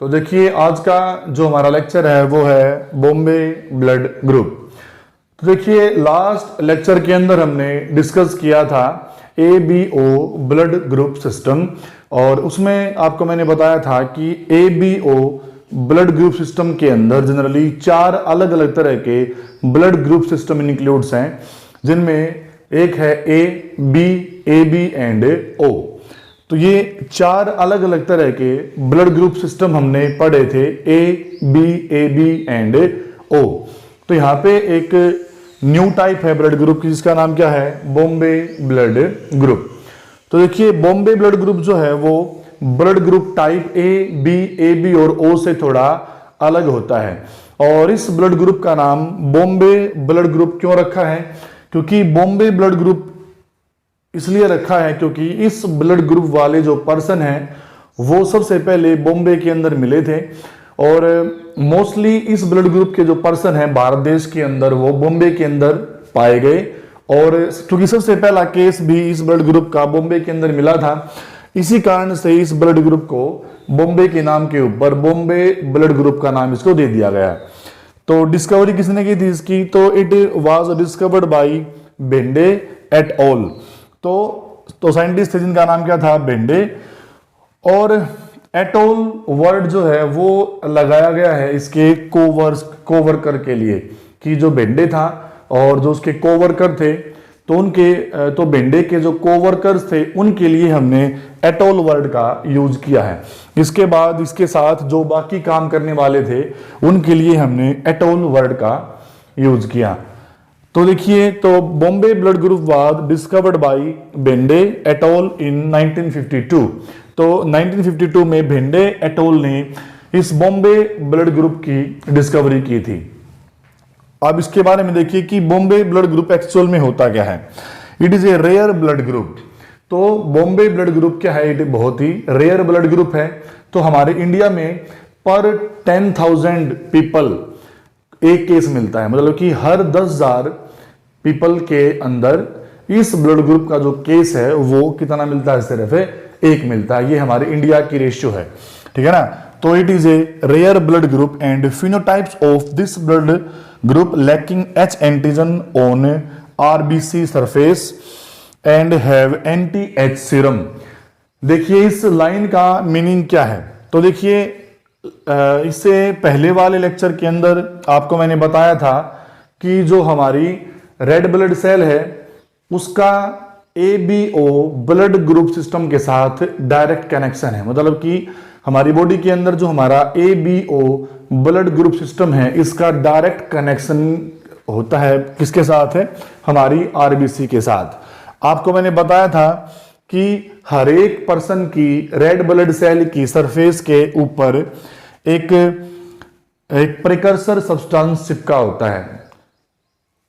तो देखिए आज का जो हमारा लेक्चर है वो है बॉम्बे ब्लड ग्रुप। तो देखिए लास्ट लेक्चर के अंदर हमने डिस्कस किया था ABO ब्लड ग्रुप सिस्टम, और उसमें आपको मैंने बताया था कि ABO ब्लड ग्रुप सिस्टम के अंदर जनरली 4 अलग अलग तरह के ब्लड ग्रुप सिस्टम इंक्लूड्स हैं, जिनमें एक है A, B, AB and O। तो ये 4 अलग अलग तरह के ब्लड ग्रुप सिस्टम हमने पढ़े थे, A, B, AB and O। तो यहाँ पे एक न्यू टाइप है ब्लड ग्रुप की, जिसका नाम क्या है, बॉम्बे ब्लड ग्रुप। तो देखिए बॉम्बे ब्लड ग्रुप जो है वो blood group type A, B, AB और O से थोड़ा अलग होता है। और इस ब्लड ग्रुप का नाम बॉम्बे ब्लड ग्रुप क्यों रखा है, क्योंकि बॉम्बे ब्लड ग्रुप इसलिए रखा है क्योंकि इस ब्लड ग्रुप वाले जो पर्सन हैं वो सबसे पहले बॉम्बे के अंदर मिले थे, और मोस्टली इस ब्लड ग्रुप के जो पर्सन हैं भारत देश के अंदर वो बॉम्बे के अंदर पाए गए। और क्योंकि सबसे पहला केस भी इस ब्लड ग्रुप का बॉम्बे के अंदर मिला था, इसी कारण से इस ब्लड ग्रुप को बॉम्बे के नाम के ऊपर बॉम्बे ब्लड ग्रुप का नाम इसको दे दिया गया। तो डिस्कवरी किसने की थी इसकी, तो it was discovered by Bende at all. तो साइंटिस्ट थे जिनका नाम क्या था, बेंडे। और एटोल वर्ड जो है वो लगाया गया है इसके कोवर्कर के लिए, कि जो बेंडे था और जो उसके कोवर्कर थे, तो बेंडे के जो कोवर्कर्स थे उनके लिए हमने एटोल वर्ड का यूज किया है। इसके बाद इसके साथ जो बाकी काम करने वाले थे उनके लिए हमने एटोल वर्ड का यूज किया। तो देखिए, तो Bombay blood group was discovered by Bhende et al in 1952। तो 1952 में बेंडे एटोल ने इस बॉम्बे ब्लड ग्रुप की डिस्कवरी की थी। अब इसके बारे में देखिए कि बॉम्बे ब्लड ग्रुप एक्चुअल में होता क्या है। It is a rare blood group. तो बॉम्बे ब्लड ग्रुप क्या है, इट बहुत ही रेयर ब्लड ग्रुप है। तो हमारे इंडिया में पर 10,000 पीपल एक केस मिलता है, मतलब कि हर 10,000 पीपल के अंदर इस ब्लड ग्रुप का जो केस है वो कितना मिलता है, सिर्फ एक मिलता है। ये हमारे इंडिया की रेशियो है, ठीक है ना। तो it is a rare blood group and phenotypes of this blood group lacking H antigen on RBC surface and have anti-H serum. देखिए इस लाइन का मीनिंग क्या है। तो देखिए इससे पहले वाले लेक्चर के अंदर आपको मैंने बताया था कि जो हमारी रेड ब्लड सेल है उसका ABO ब्लड ग्रुप सिस्टम के साथ डायरेक्ट कनेक्शन है, मतलब कि हमारी बॉडी के अंदर जो हमारा ABO ब्लड ग्रुप सिस्टम है इसका डायरेक्ट कनेक्शन होता है, किसके साथ है, हमारी RBC के साथ। आपको मैंने बताया था कि हर एक पर्सन की रेड ब्लड सेल की सरफेस के ऊपर एक प्रिकर्सर सब्सटेंस चिपका होता है।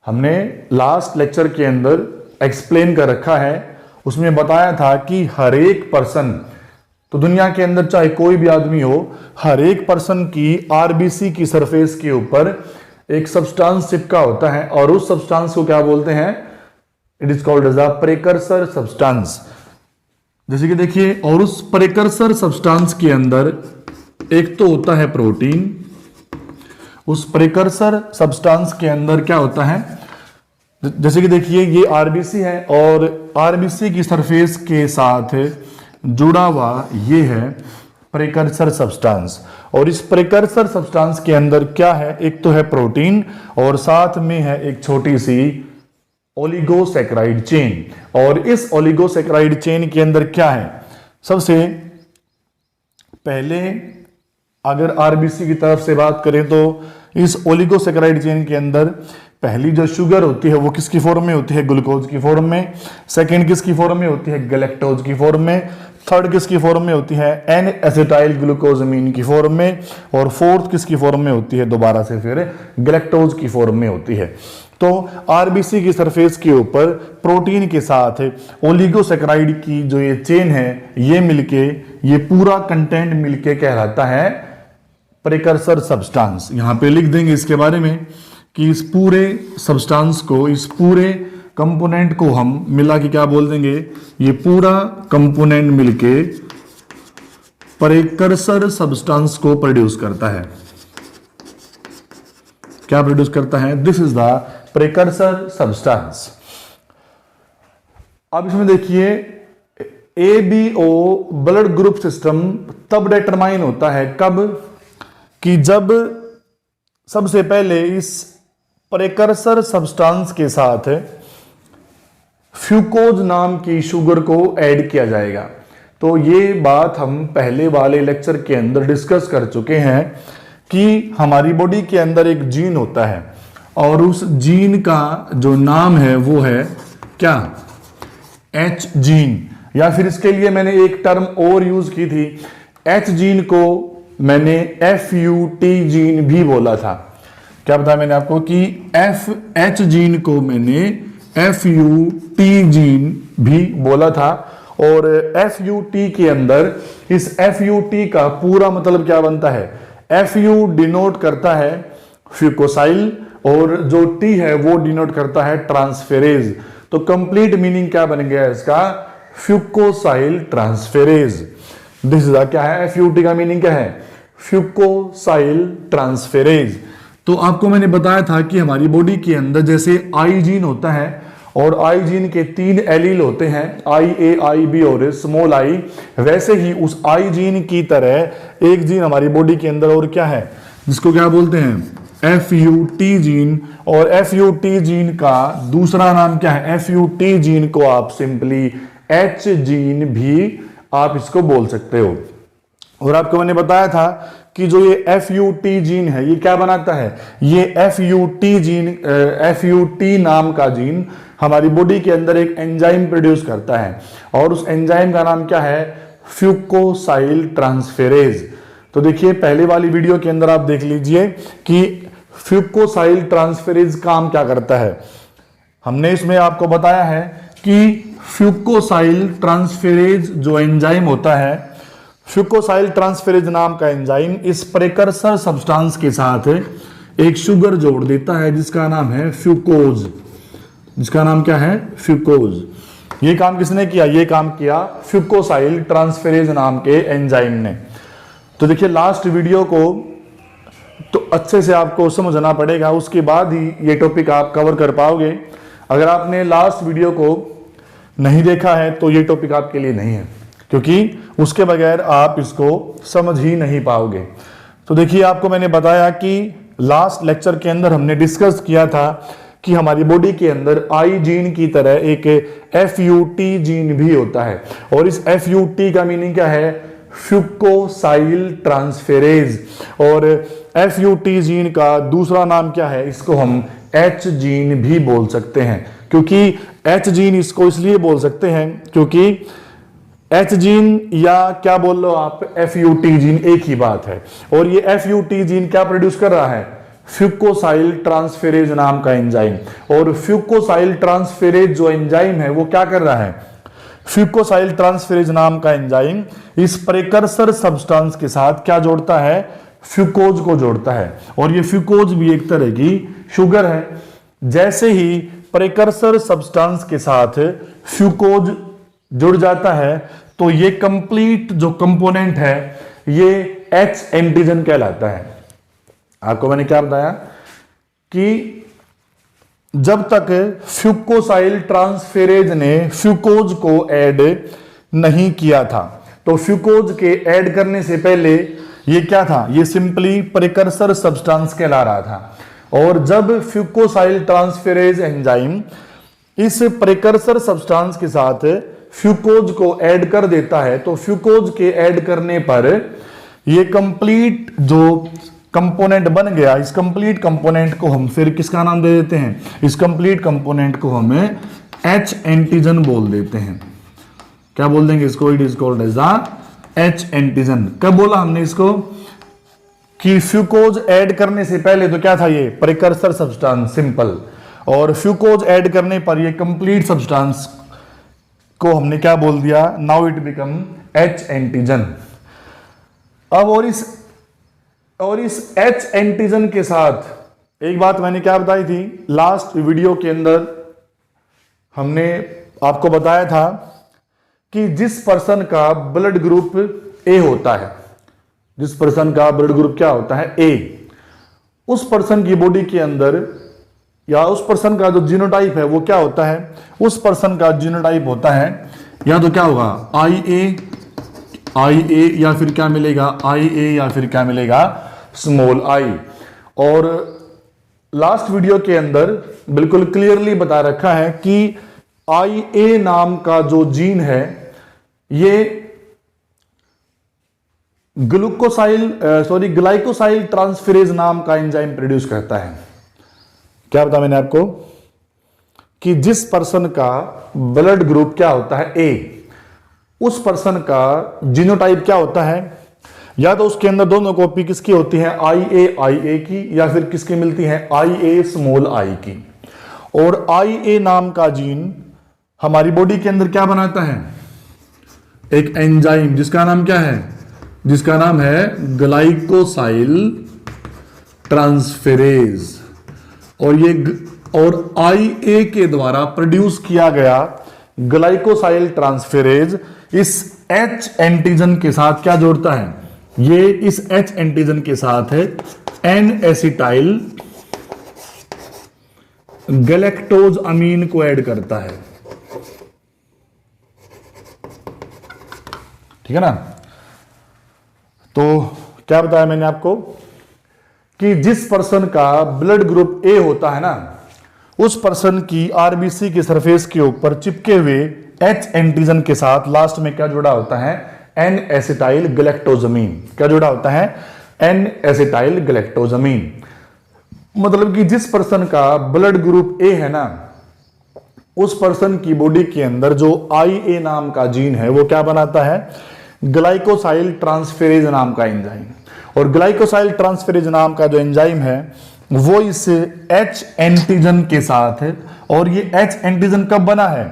हमने लास्ट लेक्चर के अंदर एक्सप्लेन कर रखा है, उसमें बताया था कि हर एक पर्सन, तो दुनिया के अंदर चाहे कोई भी आदमी हो, हर एक पर्सन की RBC की सरफेस के ऊपर एक सब्सटेंस चिपका होता है, और उस सब्सटेंस को क्या बोलते हैं, it is called as a precursor substance. जैसे कि देखिए, और उस प्रिकर्सर सब्सटेंस के अंदर एक तो होता है प्रोटीन। उस प्रिकर्सर सब्सटेंस के अंदर क्या होता है, जैसे कि देखिए ये RBC है और RBC की सरफेस के साथ जुड़ा हुआ ये है प्रिकर्सर सब्सटेंस। और इस प्रिकर्सर सब्सटेंस के अंदर क्या है, एक तो है प्रोटीन और साथ में है एक छोटी सी ओलिगोसैकेराइड चेन। और इस ओलिगोसैकेराइड चेन के अंदर क्या है, सबसे पहले अगर RBC की तरफ से बात करें तो इस ओलिगोसैकेराइड चेन के अंदर पहली जो शुगर होती है वो किसकी फॉर्म में होती है, ग्लूकोज की फॉर्म में। सेकंड किसकी फॉर्म में होती है, गैलेक्टोज की फॉर्म में। थर्ड किसकी फॉर्म में होती है, एन एसिटाइल ग्लूकोजामीन की फॉर्म में। और फोर्थ किसकी फॉर्म में होती है, दोबारा से फिर गैलेक्टोज की फॉर्म में होती है। तो RBC की सरफेस के ऊपर प्रोटीन के साथ ओलिगोसैकेराइड की जो ये चेन है ये मिलके, ये पूरा कंटेंट मिलके कहलाता है प्रिकर्सर सब्सटेंस। यहां पे लिख देंगे इसके बारे में कि इस पूरे सब्सटेंस को, इस पूरे कंपोनेंट को हम मिला के क्या बोल देंगे, ये पूरा कंपोनेंट मिलके प्रेकर्सर सब्सटेंस को प्रोड्यूस करता है। क्या प्रोड्यूस करता है? This is the precursor substance. अब इसमें देखिए ABO ब्लड ग्रुप सिस्टम तब डिटरमाइन होता है, कब? कि जब सबसे पहले इस प्रेकर्सर सब्सटेंस के साथ फ्यूकोज नाम की शुगर को ऐड किया जाएगा। तो ये बात हम पहले वाले लेक्चर के अंदर डिस्कस कर चुके हैं कि हमारी बॉडी के अंदर एक जीन होता है और उस जीन का जो नाम है वो है क्या? H gene. या फिर इसके लिए मैंने एक टर्म और यूज की थी, H जीन को मैंने FUT जीन भी बोला था। क्या बताया मैंने आपको कि H जीन को मैंने FUT जीन भी बोला था। और FUT के अंदर इस FUT का पूरा मतलब क्या बनता है? FU डिनोट करता है फ्यूकोसाइल और जो T है वो डिनोट करता है ट्रांसफेरेज। तो कंप्लीट मीनिंग क्या बन गया इसका? फ्यूकोसाइल ट्रांसफेरेज। दिस इज क्या है? FUT का मीनिंग क्या है? फ्यूकोसाइल ट्रांसफेरेज। तो आपको मैंने बताया था कि हमारी बॉडी के अंदर जैसे I जीन होता है और I जीन के 3 एलील होते हैं, IA, IB और स्मॉल I, वैसे ही उस I जीन की तरह एक जीन हमारी बॉडी के अंदर और क्या है, जिसको क्या बोलते हैं? FUT gene. और FUT जीन का दूसरा नाम क्या है? FUT जीन को आप सिंपली H जीन भी आप इसको बोल सकते हो। और आपको मैंने बताया था कि जो ये FUT जीन है ये क्या बनाता है? ये FUT जीन, FUT नाम का जीन हमारी बॉडी के अंदर एक एंजाइम प्रोड्यूस करता है और उस एंजाइम का नाम क्या है? फ्यूकोसाइल ट्रांसफेरेज। तो देखिए पहले वाली वीडियो के अंदर आप देख लीजिए कि फ्यूकोसाइल ट्रांसफेरेज काम क्या करता है। हमने इसमें आपको बताया है कि फ्यूकोसाइल ट्रांसफेरेज जो एंजाइम होता है, फ्यूकोसाइल ट्रांसफेरेज नाम का एंजाइम इस प्रेकर्सर सब्सटेंस के साथ एक शुगर जोड़ देता है जिसका नाम है फ्यूकोज। जिसका नाम क्या है? फ्यूकोज। ये काम किसने किया? ये काम किया फ्यूकोसाइल ट्रांसफेरेज नाम के एंजाइम ने। तो देखिए लास्ट वीडियो को तो अच्छे से आपको समझना पड़ेगा, उसके बाद ही ये टॉपिक आप कवर कर पाओगे। अगर आपने लास्ट वीडियो को नहीं देखा है तो ये टॉपिक आपके लिए नहीं है, क्योंकि उसके बगैर आप इसको समझ ही नहीं पाओगे। तो देखिए आपको मैंने बताया कि लास्ट लेक्चर के अंदर हमने डिस्कस किया था कि हमारी बॉडी के अंदर I जीन की तरह एक FUT जीन भी होता है और इस FUT का मीनिंग क्या है? फ्यूकोसाइल ट्रांसफेरेज। और FUT जीन का दूसरा नाम क्या है? इसको हम H जीन भी बोल सकते हैं, क्योंकि H जीन इसको इसलिए बोल सकते हैं क्योंकि H जीन या क्या बोल लो आप, FUT जीन एक ही बात है। और ये FUT जीन क्या प्रोड्यूस कर रहा है? फ्यूकोसाइल ट्रांसफेरेज नाम का एंजाइम। और फ्यूकोसाइल ट्रांसफेरेज जो एंजाइम है वो क्या कर रहा है? फ्यूकोसाइल ट्रांसफेरेज नाम का एंजाइम इस प्रेकर्सर सब्सटेंस के साथ क्या जोड़ता है? फ्यूकोज को जोड़ता है। और ये फ्यूकोज भी एक तरह की शुगर है। जैसे ही प्रेकर्सर सब्सटेंस के साथ फ्यूकोज जुड़ जाता है तो ये कंप्लीट जो कंपोनेंट है ये H एंटीजन कहलाता है। आपको मैंने क्या बताया कि जब तक फ्यूकोसाइल ट्रांसफेरेज ने फ्यूकोज को ऐड नहीं किया था, तो फ्यूकोज के ऐड करने से पहले ये क्या था? ये सिंपली प्रिकर्सर सब्सटेंस कहला रहा था। और जब फ्यूकोसाइल ट्रांसफेरेज एंजाइम इस प्रिकर्सर सब्सटेंस के साथ फ्यूकोज को ऐड कर देता है, तो फ्यूकोज के ऐड करने पर ये कंप्लीट जो कंपोनेंट बन गया, इस कंप्लीट कंपोनेंट को हम फिर किसका नाम दे देते हैं? इस कंप्लीट कंपोनेंट को हमें H एंटीजन बोल देते हैं। क्या बोल देंगे इसको? It is called as H antigen. कब बोला हमने इसको? कि फ्यूकोज ऐड करने से पहले तो क्या था? ये प्रिकर्सर सब्सटेंस सिंपल, और फ्यूकोज ऐड करने पर ये कंप्लीट सब्सटेंस को हमने क्या बोल दिया? Now it become H antigen. अब और इस H एंटीजन के साथ एक बात मैंने क्या बताई थी लास्ट वीडियो के अंदर, हमने आपको बताया था कि जिस पर्सन का ब्लड ग्रुप ए होता है, जिस पर्सन का ब्लड ग्रुप क्या होता है ए, उस पर्सन की बॉडी के अंदर या उस पर्सन का जो जीनोटाइप है वो क्या होता है, उस पर्सन का जीनोटाइप होता है या तो क्या होगा आई ए या फिर क्या मिलेगा आई ए या फिर क्या मिलेगा स्मॉल आई। और लास्ट वीडियो के अंदर बिल्कुल क्लियरली बता रखा है कि आई ए नाम का जो जीन है ये ग्लाइकोसाइल ट्रांसफेरेज नाम का एंजाइम प्रोड्यूस करता है। क्या बताया मैंने आपको कि जिस पर्सन का ब्लड ग्रुप क्या होता है ए, उस पर्सन का जीनोटाइप क्या होता है, या तो उसके अंदर दोनों कॉपी किसकी होती है आई ए की, या फिर किसकी मिलती है आई ए स्मॉल आई की। और आई ए नाम का जीन हमारी बॉडी के अंदर क्या बनाता है, एक एंजाइम जिसका नाम क्या है, जिसका नाम है ग्लाइकोसाइल ट्रांसफेरेज। और आई ए के द्वारा प्रोड्यूस किया गया ग्लाइकोसाइल ट्रांसफेरेज इस एच एंटीजन के साथ क्या जोड़ता है, ये इस एच एंटीजन के साथ है एन एसिटाइल गैलेक्टोज अमीन को ऐड करता है। ठीक है ना। तो क्या बताया मैंने आपको कि जिस पर्सन का ब्लड ग्रुप ए होता है ना, उस पर्सन की आरबीसी की सरफेस के ऊपर चिपके हुए एच एंटीजन के साथ लास्ट में क्या जुड़ा होता है, एन एसिटाइल गैलेक्टोजमीन। क्या जुड़ा होता है, एन एसिटाइल गैलेक्टोजमीन। मतलब कि जिस पर्सन का ब्लड ग्रुप ए है ना, उस पर्सन की बॉडी के अंदर जो आई ए नाम का जीन है वो क्या बनाता है, ग्लाइकोसाइल ट्रांसफेरेज नाम का एंजाइम। और ग्लाइकोसाइल ट्रांसफेरेज नाम का जो एंजाइम है वो इस एच एंटीजन के साथ है। और ये एच एंटीजन कब बना है,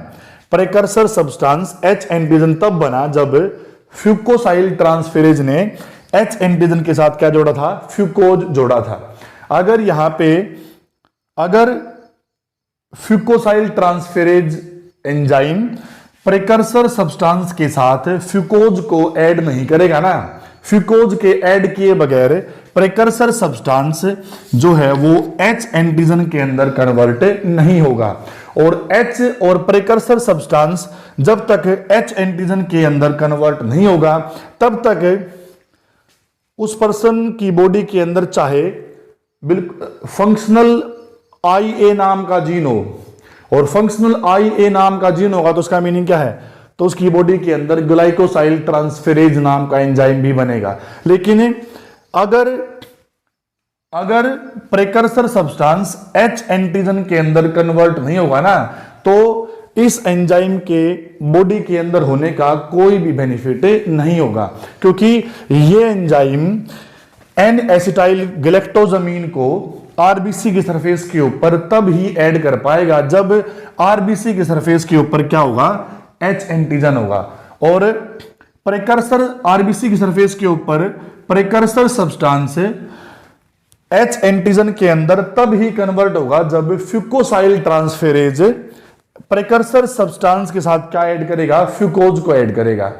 प्रेकर्सर सब्सटेंस एच एंटीजन तब बना जब फ्यूकोसाइल ट्रांसफेरेज ने एच एंटीजन के साथ क्या जोड़ा था, फ्यूकोज जोड़ा था। अगर फ्यूकोसाइल ट्रांसफेरेज एंजाइम प्रेकर्सर सब्सटेंस के साथ फ्यूकोज को ऐड नहीं करेगा ना, फ्यूकोज के ऐड किए बगैर प्रेकर्सर सब्सटेंस जो है वो एच एंटीजन के अंदर कन्वर्ट नहीं होगा। और एच और प्रेकर्सर सब्सटेंस जब तक एच एंटीजन के अंदर कन्वर्ट नहीं होगा तब तक उस पर्सन की बॉडी के अंदर चाहे बिल्कुल फंक्शनल आई ए नाम का जीन हो, और फंक्शनल आई ए नाम का जीन होगा तो उसका मीनिंग क्या है, तो उसकी बॉडी के अंदर ग्लाइकोसाइल ट्रांसफेरेज नाम का एंजाइम भी बनेगा। लेकिन अगर प्रेकर्सर सब्सटेंस एच एंटीजन के अंदर कन्वर्ट नहीं होगा ना, तो इस एंजाइम के बॉडी के अंदर होने का कोई भी बेनिफिट नहीं होगा, क्योंकि ये एंजाइम एन एसिटाइल गैलेक्टोजमीन को आरबीसी की सरफेस के ऊपर तब ही ऐड कर पाएगा जब आरबीसी की सरफेस के ऊपर क्या होगा, एच एंटीजन होगा। और प्रेकर्सर आरबीसी की सरफेस के ऊपर प्रेकर्सर सब्सटेंस एच एंटीजन के अंदर तब ही कन्वर्ट होगा जब फ्यूकोसाइल ट्रांसफेरेज प्रेकर्सर सब्सटेंस के साथ क्या ऐड करेगा, फ्यूकोज को ऐड करेगा।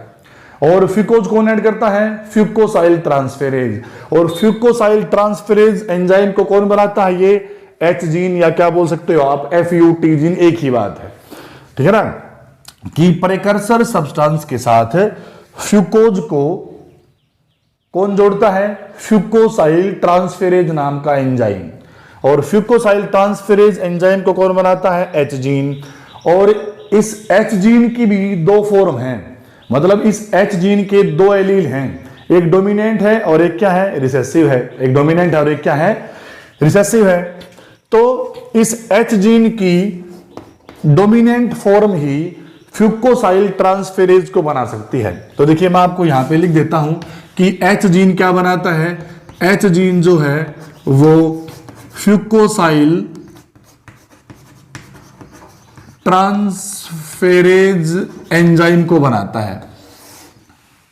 और फ्यूकोज कौन ऐड करता है, फ्यूकोसाइल ट्रांसफेरेज। और फ्यूकोसाइल ट्रांसफेरेज एंजाइम को कौन बनाता है, ये एच जीन या क्या बोल सकते हो आप एफयूटी जीन, एक ही बात है। ठीक है ना, कि प्रेकर्सर सब्सटेंस के साथ फ्यूकोज को कौन जोड़ता है, फ्यूकोसाइल ट्रांसफेरेज नाम का एंजाइम। और फ्यूकोसाइल ट्रांसफेरेज एंजाइम को कौन बनाता है, एच जीन। और इस एच जीन की भी दो फॉर्म हैं, मतलब इस एच जीन के दो एलील हैं, एक डोमिनेंट है और एक क्या है, रिसेसिव है। एक डोमिनेंट है और एक क्या है, रिसेसिव है। तो इस एच जीन की डोमिनेंट फॉर्म ही फ्यूकोसाइल ट्रांसफेरेज को बना सकती है। तो देखिए मैं आपको यहां पे लिख देता हूं कि एच जीन क्या बनाता है, एच जीन जो है वो फ्यूकोसाइल ट्रांसफेरेज एंजाइम को बनाता है।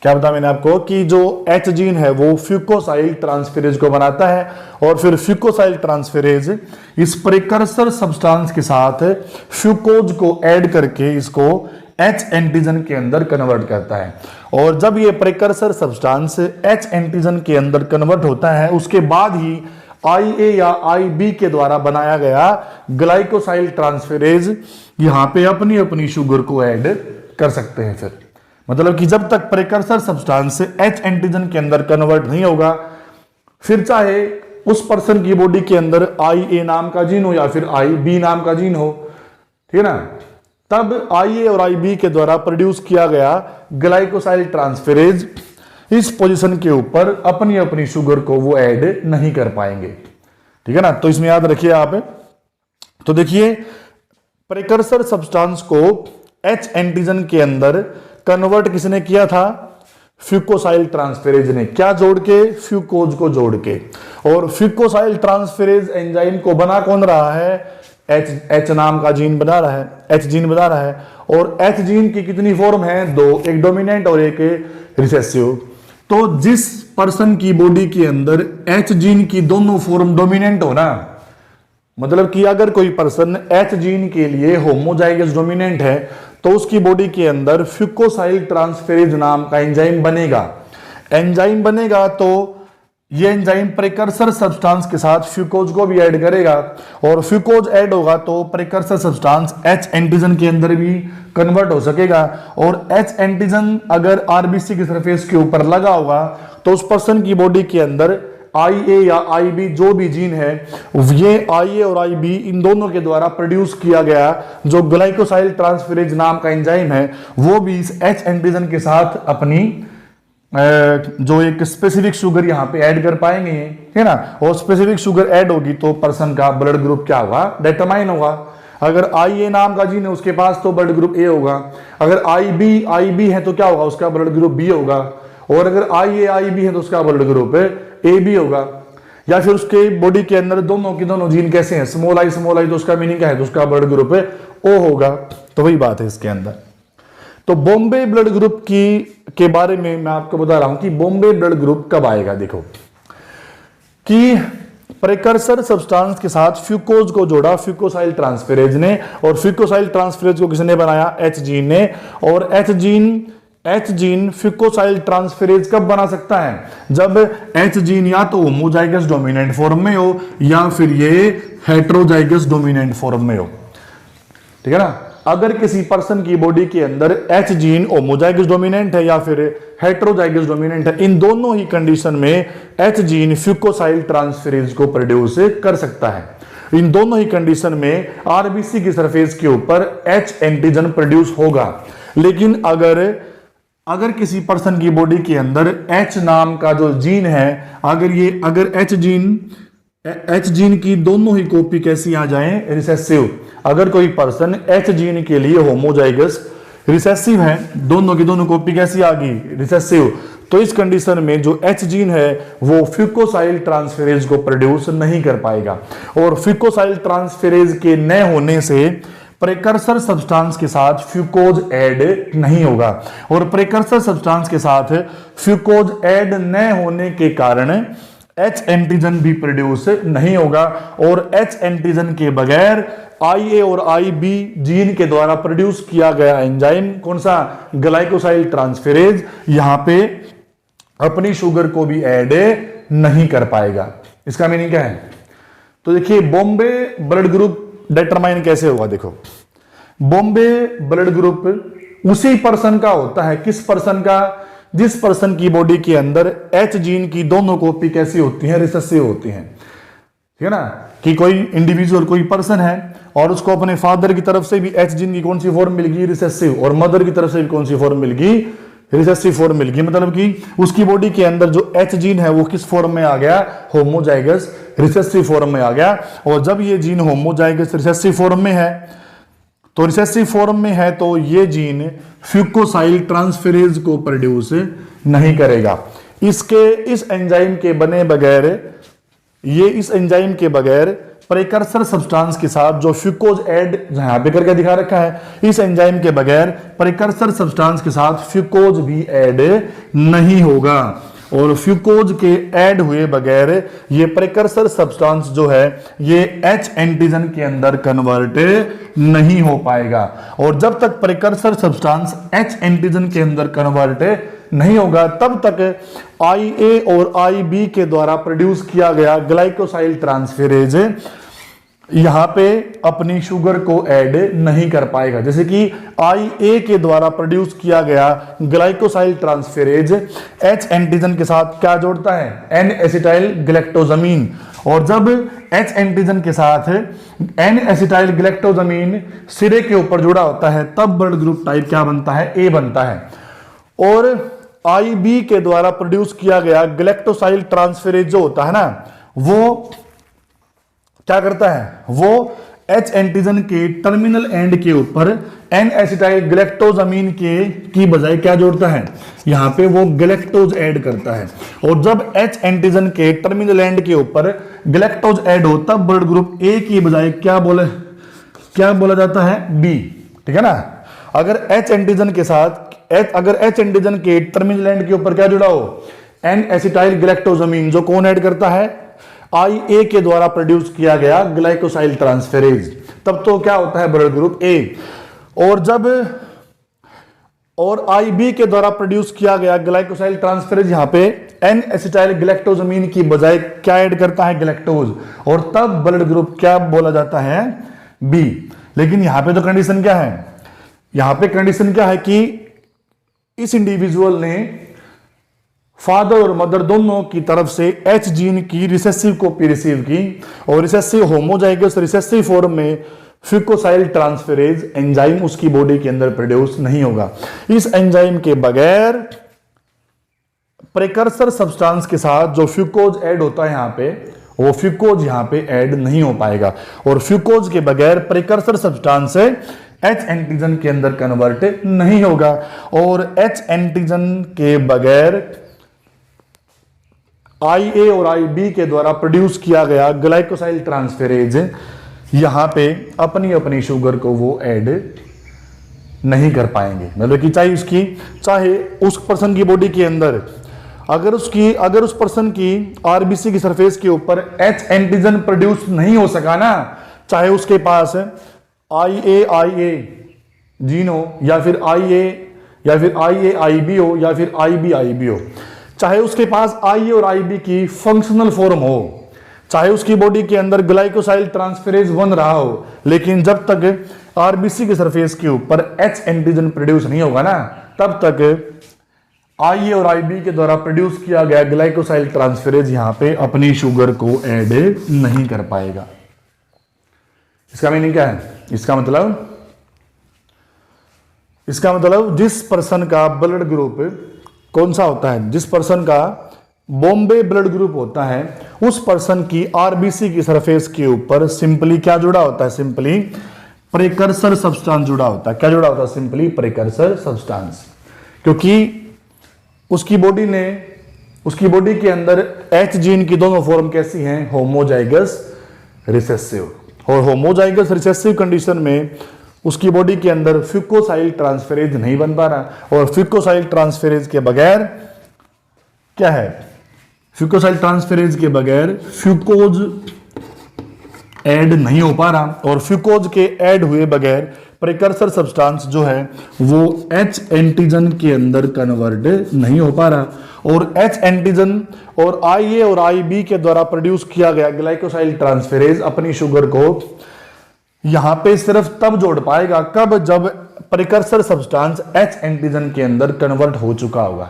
क्या बताया मैंने आपको कि जो एच जीन है वो फ्यूकोसाइल ट्रांसफेरेज को बनाता है, और फिर फ्यूकोसाइल ट्रांसफेरेज इस प्रेकर्सर सब्सटेंस के साथ फ्यूकोज को ऐड करके इसको एच एंटीजन के अंदर कन्वर्ट करता है। और जब ये प्रिकर्सर सब्सटेंस H एंटीजन के अंदर कन्वर्ट होता है उसके बाद ही IA या IB के द्वारा बनाया गया ग्लाइकोसाइल ट्रांसफेरेज यहां पे अपनी अपनी शुगर को ऐड कर सकते हैं। फिर मतलब कि जब तक प्रिकर्सर सब्सटेंस H एंटीजन के अंदर कन्वर्ट नहीं होगा, फिर चाहे उस पर्सन की बॉडी के अंदर IA नाम का जीन हो या फिर IB नाम का जीन हो, ठीक है ना, तब IA और IB के द्वारा प्रोड्यूस किया गया ग्लाइकोसाइल ट्रांसफेरेज इस पोजीशन के ऊपर अपनी अपनी शुगर को वो ऐड नहीं कर पाएंगे। ठीक है ना, तो इसमें याद रखिए आप। तो देखिए प्रिकर्सर सब्सटेंस को H एंटीजन के अंदर कन्वर्ट किसने किया था? फ्यूकोसाइल ट्रांसफेरेज ने। क्या जोड़ के? फ्यूकोज को जोड़ के। और फ्यूकोसाइल ट्रांसफेरेज एंजाइम को बना कौन रहा है? H नाम का जीन बना रहा है, H जीन बना रहा है। और H जीन की कितनी फॉर्म है? दो, एक डोमिनेंट और एक रिसेसिव। तो जिस पर्सन की बॉडी के अंदर H जीन की दोनों फॉर्म डोमिनेंट हो ना, मतलब कि अगर कोई पर्सन H जीन के लिए होमोजाइगस डोमिनेंट है तो उसकी बॉडी के अंदर फ्यूकोसाइल ट्रांसफेरेज नाम का एंजाइम बनेगा। एंजाइम बनेगा तो ये एंजाइम प्रिकर्सर सब्सटेंस के साथ फ्यूकोज को भी ऐड करेगा और फ्यूकोज ऐड होगा तो प्रिकर्सर सब्सटेंस H एंटीजन के अंदर भी कन्वर्ट हो सकेगा। और H एंटीजन अगर आरबीसी की सरफेस के ऊपर लगा होगा तो उस पर्सन की बॉडी के अंदर IA या IB जो भी जीन है, ये IA और IB इन दोनों के द्वारा प्रोड्यूस किया गया जो ग्लाइकोसाइल ट्रांसफेरेज नाम का एंजाइम है, वो भी इस H एंटीजन के साथ अपनी जो एक स्पेसिफिक शुगर यहाँ पे ऐड कर पाएंगे, है ना। और स्पेसिफिक शुगर ऐड होगी तो पर्सन का ब्लड ग्रुप क्या होगा? डिटरमाइन होगा। अगर IA नाम का जीन है उसके पास तो ब्लड ग्रुप A होगा। अगर IB है तो क्या होगा? उसका ब्लड ग्रुप B होगा। और अगर IA IB है तो उसका ब्लड ग्रुप AB होगा। या फिर उसके बॉडी के अंदर दोनों के दोनों जीन कैसे हैं? स्मॉल आई तो उसका मीनिंग क्या है? तो उसका ब्लड ग्रुप O होगा। तो वही बात है इसके अंदर। तो बॉम्बे ब्लड ग्रुप के बारे में मैं आपको बता रहा हूं कि बॉम्बे ब्लड ग्रुप कब आएगा। देखो कि प्रिकर्सर सब्सटेंस के साथ फ्यूकोज को जोड़ा फ्यूकोसाइल ट्रांसफेरेज ने, और फ्यूकोसाइल ट्रांसफेरेज को किसने बनाया? H जीन ने। और H जीन फ्यूकोसाइल ट्रांसफेरेज कब बना सकता है? जब H जीन या तो होमोजाइगस डोमिनेंट फॉर्म में हो या फिर ये हेटेरोजाइगस डोमिनेंट फॉर्म में हो। ठीक है ना। अगर किसी पर्सन की बॉडी के अंदर H जीन होमोजाइगस डोमिनेंट है या फिर हेटेरोजाइगस डोमिनेंट है, इन दोनों ही कंडीशन में H जीन फ्यूकोसाइल ट्रांसफेरेज को प्रोड्यूस कर सकता है। इन दोनों ही कंडीशन में आरबीसी की सरफेस के ऊपर H एंटीजन प्रोड्यूस होगा। लेकिन अगर किसी पर्सन की बॉडी के अंदर H नाम का जो जीन है, अगर H जीन की दोनों ही कॉपी कैसी आ जाए? रिसेसिव। अगर कोई पर्सन H जीन के लिए होमोजाइगस रिसेसिव है, दोनों की दोनों कॉपी कैसी आ गई? रिसेसिव। तो इस कंडीशन में जो H जीन है वो फ्यूकोसाइल ट्रांसफेरेज को प्रोड्यूस नहीं कर पाएगा। और फ्यूकोसाइल ट्रांसफेरेज के न होने से प्रिकर्सर सब्सटेंस के साथ फ्यूकोज ऐड नहीं होगा। और प्रिकर्सर सब्सटेंस के साथ फ्यूकोज ऐड न होने के कारण H एंटीजन भी प्रोड्यूस नहीं होगा। और H एंटीजन के बगैर IA और IB जीन के द्वारा प्रोड्यूस किया गया एंजाइम कौन सा? ग्लाइकोसाइल ट्रांसफेरेज, यहां पे अपनी शुगर को भी ऐड नहीं कर पाएगा। इसका मीनिंग क्या है? तो देखिए बॉम्बे ब्लड ग्रुप डिटरमाइन कैसे होगा? देखो बॉम्बे ब्लड ग्रुप उसी पर्सन का होता है। किस पर्सन का? जिस पर्सन की बॉडी के अंदर H जीन की दोनों कॉपी कैसी होती हैं? रिसेसिव होती हैं। ठीक है ना। कि कोई इंडिविजुअल कोई पर्सन है और उसको अपने फादर की तरफ से भी H जीन की कौन सी फॉर्म मिल गई? रिसेसिव। और मदर की तरफ से भी कौन सी फॉर्म मिल गई? रिसेसिव फॉर्म मिल गई। मतलब कि उसकी बॉडी के अंदर जो H जीन है वो किस फॉर्म में आ गया? होमोजाइगस रिसेसिव फॉर्म में आ गया। और जब ये जीन होमोजाइगस रिसेसिव फॉर्म में है तो रिसेसिव फॉर्म में है तो ये जीन फ्यूकोसाइल ट्रांसफेरेज को प्रोड्यूस नहीं करेगा। इस एंजाइम के बने बगैर, इस एंजाइम के बगैर प्रिकर्सर सब्सटेंस के साथ जो फ्यूकोज ऐड यहां पे करके दिखा रखा है, इस एंजाइम के बगैर प्रिकर्सर सब्सटेंस के साथ फ्यूकोज भी ऐड नहीं होगा। और फ्यूकोज के ऐड हुए बगैर ये प्रिकर्सर सब्सटेंस जो है ये H एंटीजन के अंदर कन्वर्ट नहीं हो पाएगा। और जब तक प्रिकर्सर सब्सटेंस H एंटीजन के अंदर कन्वर्ट नहीं होगा तब तक IA और IB के द्वारा प्रोड्यूस किया गया ग्लाइकोसाइल ट्रांसफेरेज यहां पे अपनी शुगर को ऐड नहीं कर पाएगा। जैसे कि IA के द्वारा प्रोड्यूस किया गया ग्लाइकोसाइल ट्रांसफेरेज H एंटीजन के साथ क्या जोड़ता है, N एसिटाइल ग्लैक्टोजामीन, और जब H एंटीजन के साथ N एसिटाइल ग्लैक्टोजामीन सिरे के ऊपर जुड़ा होता है तब ब्लड ग्रुप टाइप क्या बनता है, A बनता है। और IB के द्वारा प्रोड्यूस किया गया ग्लैक्टोसाइल ट्रांसफेरेज जो होता है ना, वो क्या करता है, वो H एंटीजन के टर्मिनल एंड के ऊपर N एसिटाइल ग्लैक्टोजामीन की बजाय क्या जोड़ता है, यहां पे वो ग्लैक्टोज ऐड करता है। और जब H एंटीजन के टर्मिनल एंड के ऊपर ग्लैक्टोज ऐड हो तब ब्लड ग्रुप A की बजाय क्या बोला जाता है, B। ठीक है ना। अगर H एंटीजन के साथ अगर H एंटीजन के टर्मिनल एंड के ऊपर क्या जुड़ा हो, N एसिटाइल ग्लैक्टोजामीन, जो कौन ऐड करता है, IA के द्वारा प्रोड्यूस किया गया ग्लाइकोसाइल ट्रांसफेरेज, तब तो क्या होता है ब्लड ग्रुप A। और IB के द्वारा प्रोड्यूस किया गया ग्लाइकोसाइल ट्रांसफेरेज यहां पे N एसिटाइल ग्लैक्टोजामीन की बजाय क्या ऐड करता है, ग्लैक्टोज, और तब ब्लड ग्रुप क्या बोला जाता है, B। लेकिन यहां पे तो कंडीशन क्या है, यहां पे कंडीशन क्या है कि इस इंडिविजुअल ने फादर और मदर दोनों की तरफ से H जीन की रिसेसिव कॉपी रिसीव की, और रिसेसिव होमोजाइगस रिसेसिव फॉर्म में फ्यूकोसाइल ट्रांसफेरेज एंजाइम उसकी बॉडी के अंदर प्रोड्यूस नहीं होगा। इस एंजाइम के बगैर प्रिकर्सर सब्सटेंस के साथ जो फ्यूकोज ऐड होता है यहां पे, वो फ्यूकोज यहां पे ऐड नहीं हो पाएगा, और फ्यूकोज के बगैर प्रिकर्सर सब्सटेंस H एंटीजन के अंदर कन्वर्ट नहीं होगा, और H एंटीजन के बगैर IA और IB के द्वारा प्रोड्यूस किया गया ग्लाइकोसाइल ट्रांसफेरेज यहां पे अपनी अपनी शुगर को वो ऐड नहीं कर पाएंगे। मतलब कि चाहे उस पर्सन की बॉडी के अंदर अगर उस पर्सन की RBC की सरफेस के ऊपर H एंटीजन प्रोड्यूस नहीं हो सका ना, चाहे उसके पास IA जीन हो, या फिर IA IB हो, या फिर IB IB हो, चाहे उसके पास IA और IB की फंक्शनल फॉर्म हो, चाहे उसकी बॉडी के अंदर ग्लाइकोसाइल ट्रांसफेरेज बन रहा हो, लेकिन जब तक RBC के सरफेस के ऊपर H एंटीजन प्रोड्यूस नहीं होगा ना, तब तक IA और IB के द्वारा प्रोड्यूस किया गया ग्लाइकोसाइल ट्रांसफेरेज यहां पे अपनी शुगर को ऐड नहीं कर पाएगा। इसका मीनिंग क्या है, इसका मतलब जिस पर्सन का ब्लड ग्रुप कौन सा होता है, जिस पर्सन का बॉम्बे ब्लड ग्रुप होता है, उस पर्सन की RBC की सरफेस के ऊपर सिंपली क्या जुड़ा होता है, सिंपली प्रिकर्सर सब्सटेंस जुड़ा होता है। क्या जुड़ा होता है, सिंपली प्रिकर्सर सब्सटेंस, क्योंकि उसकी बॉडी के अंदर H जीन की दोनों फॉर्म कैसी हैं, होमोजाइगस रिसेसिव, और होमोजाइगस रिसेसिव कंडीशन में उसकी बॉडी के अंदर फ्यूकोसाइल ट्रांसफेरेज नहीं बन पा रहा, और फ्यूकोसाइल ट्रांसफेरेज के बगैर क्या है, फ्यूकोसाइल ट्रांसफेरेज के बगैर फ्यूकोज ऐड नहीं हो पा रहा, और फ्यूकोज के ऐड हुए बगैर प्रिकर्सर सब्सटेंस जो है वो H एंटीजन के अंदर कन्वर्ट नहीं हो पा रहा, और H एंटीजन और IA और IB के द्वारा प्रोड्यूस किया गया ग्लाइकोसाइल ट्रांसफेरेज अपनी शुगर को यहां पे सिर्फ तब जोड़ पाएगा कब, जब प्रिकर्सर सब्सटेंस H एंटीजन के अंदर कन्वर्ट हो चुका होगा।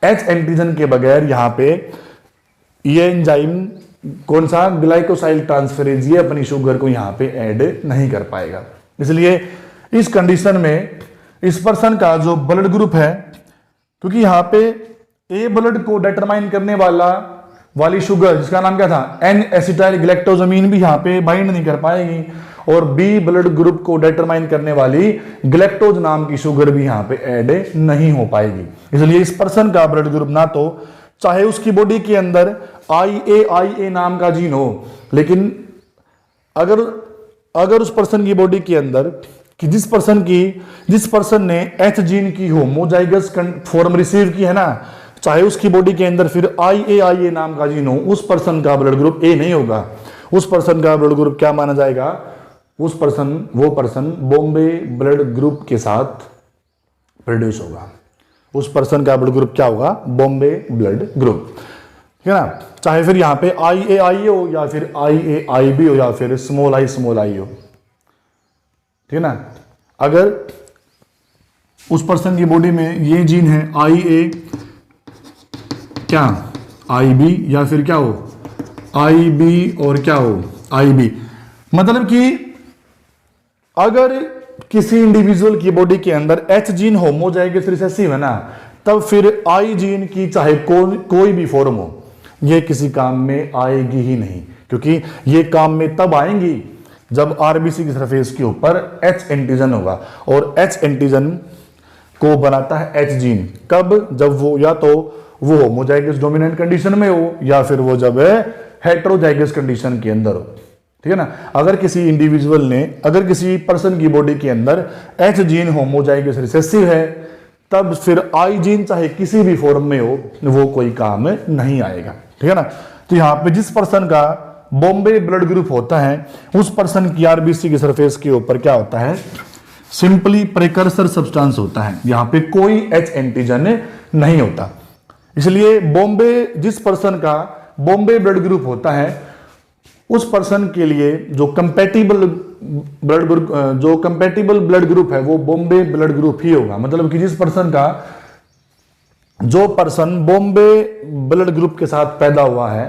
H एंटीजन के बगैर यहां पे ये एंजाइम कौन सा, ग्लाइकोसाइल ट्रांसफेरेज, ये अपनी शुगर को यहां पे ऐड नहीं कर पाएगा। इसलिए इस कंडीशन में इस पर्सन का जो ब्लड ग्रुप है, क्योंकि यहां पे ए ब्लड को डिटरमाइन करने वाली शुगर जिसका नाम क्या था, N एसिटाइल ग्लैक्टोजामीन भी यहां पे बाइंड नहीं कर पाएगी, और बी ब्लड ग्रुप को डिटरमाइन करने वाली ग्लैक्टोज नाम की शुगर भी यहां पे ऐड नहीं हो पाएगी। इसलिए इस पर्सन का ब्लड ग्रुप ना तो चाहे उसकी बॉडी के अंदर IA नाम का जीन हो, लेकिन अगर उस पर्सन की बॉडी के अंदर कि जिस पर्सन ने H जीन की होमोजाइगस फॉर्म रिसीव की है ना, चाहे उसकी बॉडी के अंदर फिर IA नाम का जीन हो, उस पर्सन का ब्लड ग्रुप A नहीं होगा। उस पर्सन का ब्लड ग्रुप क्या माना जाएगा, वो पर्सन बॉम्बे ब्लड ग्रुप के साथ प्रोड्यूस होगा। उस पर्सन का ब्लड ग्रुप क्या होगा, बॉम्बे ब्लड ग्रुप, ठीक है ना। चाहे फिर यहाँ पे IA हो या फिर IAIB हो या फिर स्मॉल आई हो, ठीक है ना। अगर उस पर्सन की बॉडी में ये जीन है IA क्या IB या फिर क्या हो IB और क्या हो IB, मतलब कि अगर किसी इंडिविजुअल की बॉडी के अंदर H जीन होमोजाइगस रिसेसिव है ना, तब फिर I जीन की चाहे कोई भी फॉर्म हो, ये किसी काम में आएगी ही नहीं, क्योंकि ये काम में तब आएंगी जब RBC की सरफेस के ऊपर H एंटीजन होगा, और H एंटीजन को बनाता है H जीन। कब, जब वो या तो वो होमोजाइगस डोमिनेंट कंडीशन में हो या फिर वो जब हेटेरोजाइगस कंडीशन के अंदर हो, ठीक है ना। अगर किसी इंडिविजुअल ने, अगर किसी पर्सन की बॉडी के अंदर H जीन होमोजाइगस रिसेसिव है, तब फिर I जीन चाहे किसी भी फॉर्म में हो, वो कोई काम नहीं आएगा, ठीक है ना। तो यहाँ पे जिस पर्सन का बॉम्बे ब्लड ग्रुप होता है, उस पर्सन की RBC की सरफेस के ऊपर क्या होता है, सिंपली प्रिकर्सर सब्सटेंस होता है, यहाँ पे कोई H एंटीजन नहीं होता। इसलिए जिस पर्सन का बॉम्बे ब्लड ग्रुप होता है, उस पर्सन के लिए जो कंपैटिबल ब्लड ग्रुप है वो बॉम्बे ब्लड ग्रुप ही होगा। मतलब कि जो पर्सन बॉम्बे ब्लड ग्रुप के साथ पैदा हुआ है,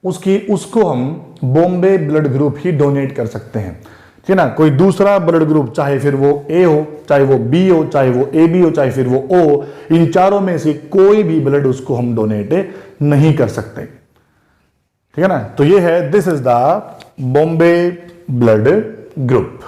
उसको हम बॉम्बे ब्लड ग्रुप ही डोनेट कर सकते हैं, ठीक है ना। कोई दूसरा ब्लड ग्रुप, चाहे फिर वो A हो, चाहे वो B हो, चाहे वो AB हो, चाहे फिर वो O, इन चारों में से कोई भी ब्लड उसको हम डोनेट नहीं कर सकते, ठीक है ना। तो ये है, this is the Bombay blood group.